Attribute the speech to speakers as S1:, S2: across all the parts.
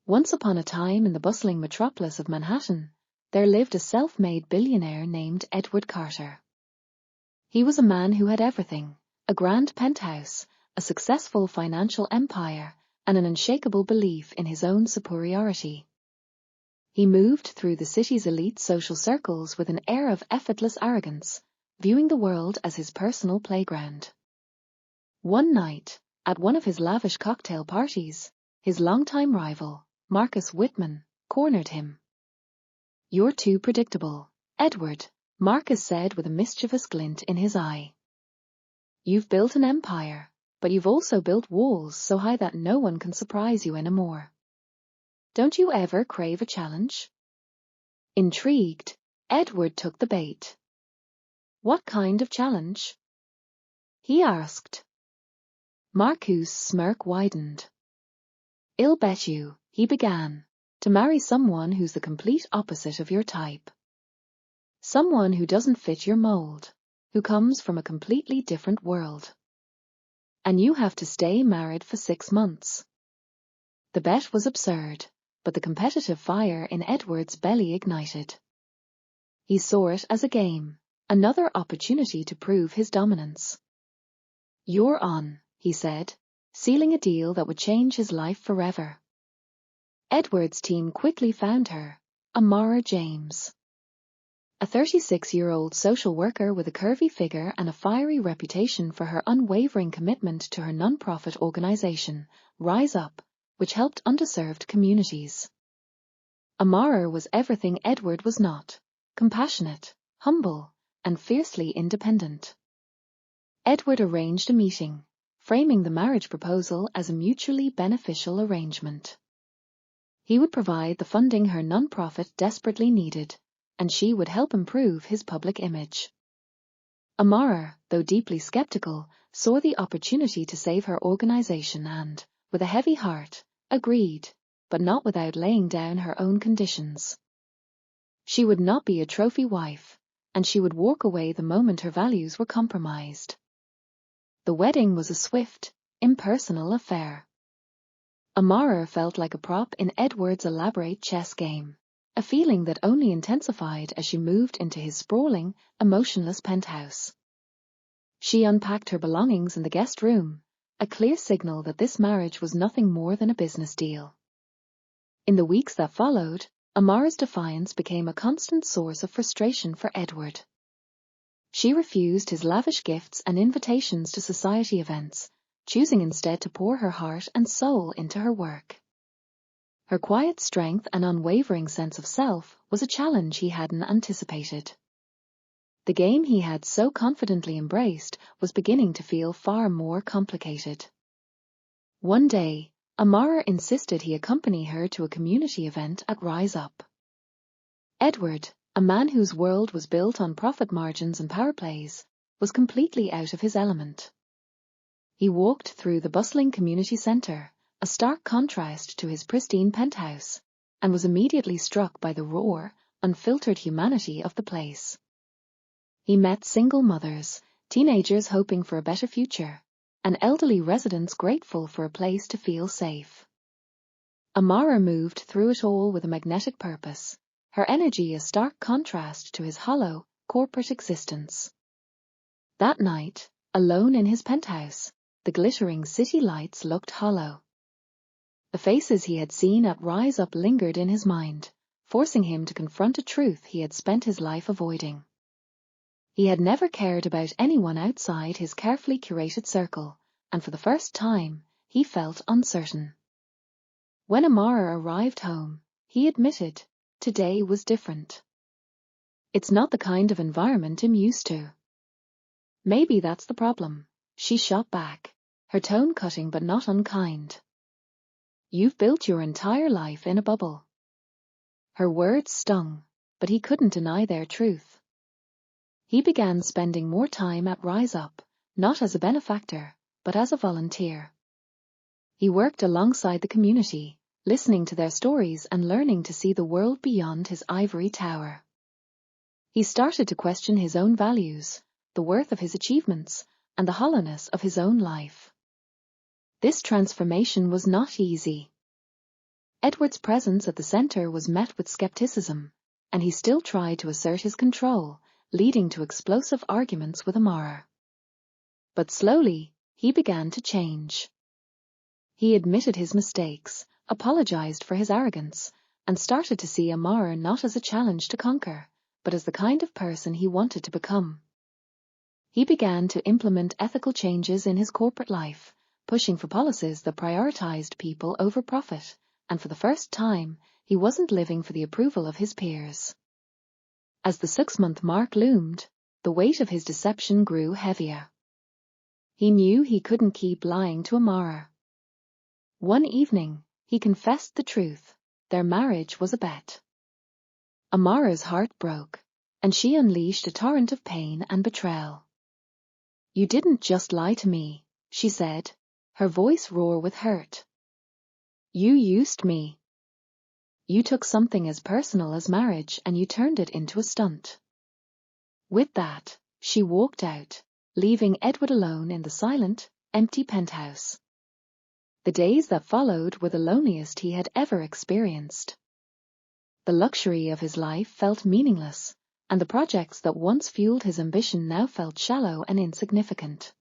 S1: Once upon a time in the bustling metropolis of Manhattan, there lived a self-made billionaire named Edward Carter. He was a man who had everything: a grand penthouse, a successful financial empire, and an unshakable belief in his own superiority. He moved through the city's elite social circles with an air of effortless arrogance, viewing the world as his personal playground. One night, at one of his lavish cocktail parties, his longtime rival, Marcus Wittmann, cornered him. "You're too predictable, Edward," Marcus said with a mischievous glint in his eye. "You've built an empire, but you've also built walls so high that no one can surprise you anymore. Don't you ever crave a challenge?" Intrigued, Edward took the bait. "What kind of challenge?" he asked. Marcus' smirk widened. "I'll bet you," he began, "to marry someone who's the complete opposite of your type. Someone who doesn't fit your mold, who comes from a completely different world. And you have to stay married for 6 months." The bet was absurd, but the competitive fire in Edward's belly ignited. He saw it as a game, another opportunity to prove his dominance. "You're on," he said, sealing a deal that would change his life forever. Edward's team quickly found her, Amara James. A 36-year-old social worker with a curvy figure and a fiery reputation for her unwavering commitment to her non-profit organization, Rise Up, which helped underserved communities. Amara was everything Edward was not: compassionate, humble, and fiercely independent. Edward arranged a meeting, framing the marriage proposal as a mutually beneficial arrangement. He would provide the funding her non-profit desperately needed, and she would help improve his public image. Amara, though deeply skeptical, saw the opportunity to save her organization and, with a heavy heart, agreed, but not without laying down her own conditions. She would not be a trophy wife, and she would walk away the moment her values were compromised. The wedding was a swift, impersonal affair. Amara felt like a prop in Edward's elaborate chess game, a feeling that only intensified as she moved into his sprawling, emotionless penthouse. She unpacked her belongings in the guest room, a clear signal that this marriage was nothing more than a business deal. In the weeks that followed, Amara's defiance became a constant source of frustration for Edward. She refused his lavish gifts and invitations to society events, choosing instead to pour her heart and soul into her work. Her quiet strength and unwavering sense of self was a challenge he hadn't anticipated. The game he had so confidently embraced was beginning to feel far more complicated. One day, Amara insisted he accompany her to a community event at Rise Up. Edward, a man whose world was built on profit margins and power plays, was completely out of his element. He walked through the bustling community center, a stark contrast to his pristine penthouse, and was immediately struck by the raw, unfiltered humanity of the place. He met single mothers, teenagers hoping for a better future, and elderly residents grateful for a place to feel safe. Amara moved through it all with a magnetic purpose, her energy a stark contrast to his hollow, corporate existence. That night, alone in his penthouse, the glittering city lights looked hollow. The faces he had seen at Rise Up lingered in his mind, forcing him to confront a truth he had spent his life avoiding. He had never cared about anyone outside his carefully curated circle, and for the first time, he felt uncertain. When Amara arrived home, he admitted, today was different. "It's not the kind of environment I'm used to." "Maybe that's the problem," she shot back, her tone cutting but not unkind. "You've built your entire life in a bubble." Her words stung, but he couldn't deny their truth. He began spending more time at Rise Up, not as a benefactor, but as a volunteer. He worked alongside the community, listening to their stories and learning to see the world beyond his ivory tower. He started to question his own values, the worth of his achievements, and the hollowness of his own life. This transformation was not easy. Edward's presence at the centre was met with skepticism, and he still tried to assert his control, leading to explosive arguments with Amara. But slowly, he began to change. He admitted his mistakes, apologized for his arrogance, and started to see Amara not as a challenge to conquer, but as the kind of person he wanted to become. He began to implement ethical changes in his corporate life, pushing for policies that prioritized people over profit, and for the first time, he wasn't living for the approval of his peers. As the 6-month mark loomed, the weight of his deception grew heavier. He knew he couldn't keep lying to Amara. One evening, he confessed the truth. Their marriage was a bet. Amara's heart broke, and she unleashed a torrent of pain and betrayal. "You didn't just lie to me," she said, her voice raw with hurt. "You used me. You took something as personal as marriage and you turned it into a stunt." With that, she walked out, leaving Edward alone in the silent, empty penthouse. The days that followed were the loneliest he had ever experienced. The luxury of his life felt meaningless, and the projects that once fueled his ambition now felt shallow and insignificant.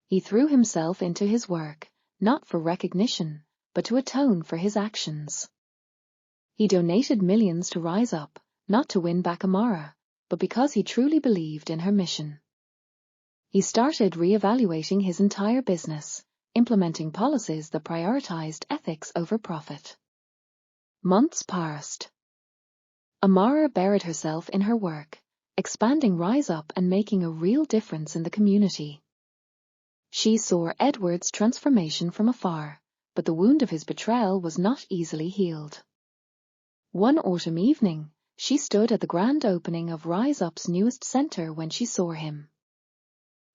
S1: He threw himself into his work, not for recognition, but to atone for his actions. He donated millions to rise up, not to win back Amara, but because he truly believed in her mission. He started re-evaluating his entire business, implementing policies that prioritized ethics over profit. Months passed. Amara buried herself in her work, expanding Rise Up and making a real difference in the community. She saw Edward's transformation from afar, but the wound of his betrayal was not easily healed. One autumn evening, she stood at the grand opening of Rise Up's newest center when she saw him.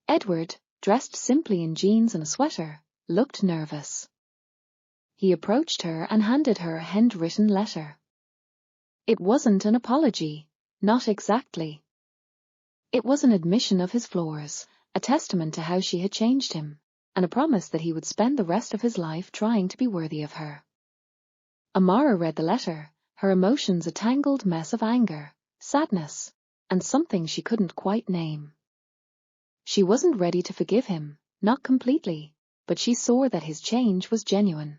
S1: Edward, dressed simply in jeans and a sweater, looked nervous. He approached her and handed her a handwritten letter. It wasn't an apology, not exactly. It was an admission of his flaws, a testament to how she had changed him, and a promise that he would spend the rest of his life trying to be worthy of her. Amara read the letter, her emotions a tangled mess of anger, sadness, and something she couldn't quite name. She wasn't ready to forgive him, not completely, but she saw that his change was genuine.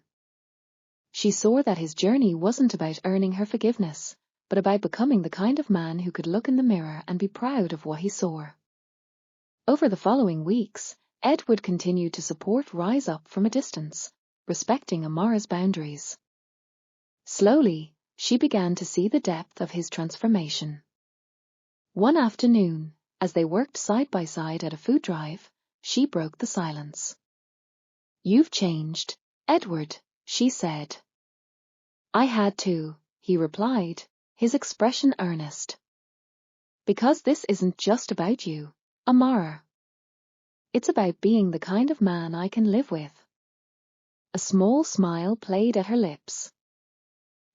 S1: She saw that his journey wasn't about earning her forgiveness, but about becoming the kind of man who could look in the mirror and be proud of what he saw. Over the following weeks, Edward continued to support Rise Up from a distance, respecting Amara's boundaries. Slowly, she began to see the depth of his transformation. One afternoon, as they worked side by side at a food drive, she broke the silence. "You've changed, Edward," she said. "I had to," he replied, his expression earnest. "Because this isn't just about you, Amara. It's about being the kind of man I can live with." A small smile played at her lips.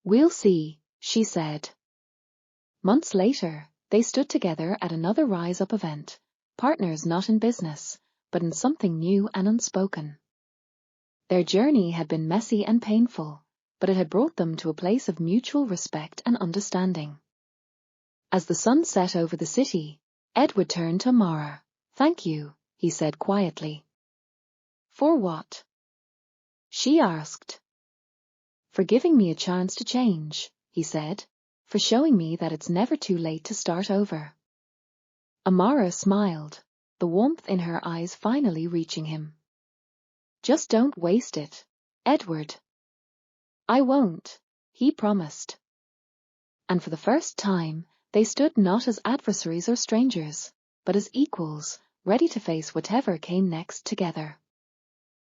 S1: "We'll see," she said. Months later, they stood together at another Rise Up event, partners not in business, but in something new and unspoken. Their journey had been messy and painful, but it had brought them to a place of mutual respect and understanding. As the sun set over the city, Edward turned to Amara. "Thank you," he said quietly. "For what?" she asked. "For giving me a chance to change," he said, "for showing me that it's never too late to start over." Amara smiled, the warmth in her eyes finally reaching him. "Just don't waste it, Edward." "I won't," he promised. And for the first time, they stood not as adversaries or strangers, but as equals, ready to face whatever came next together.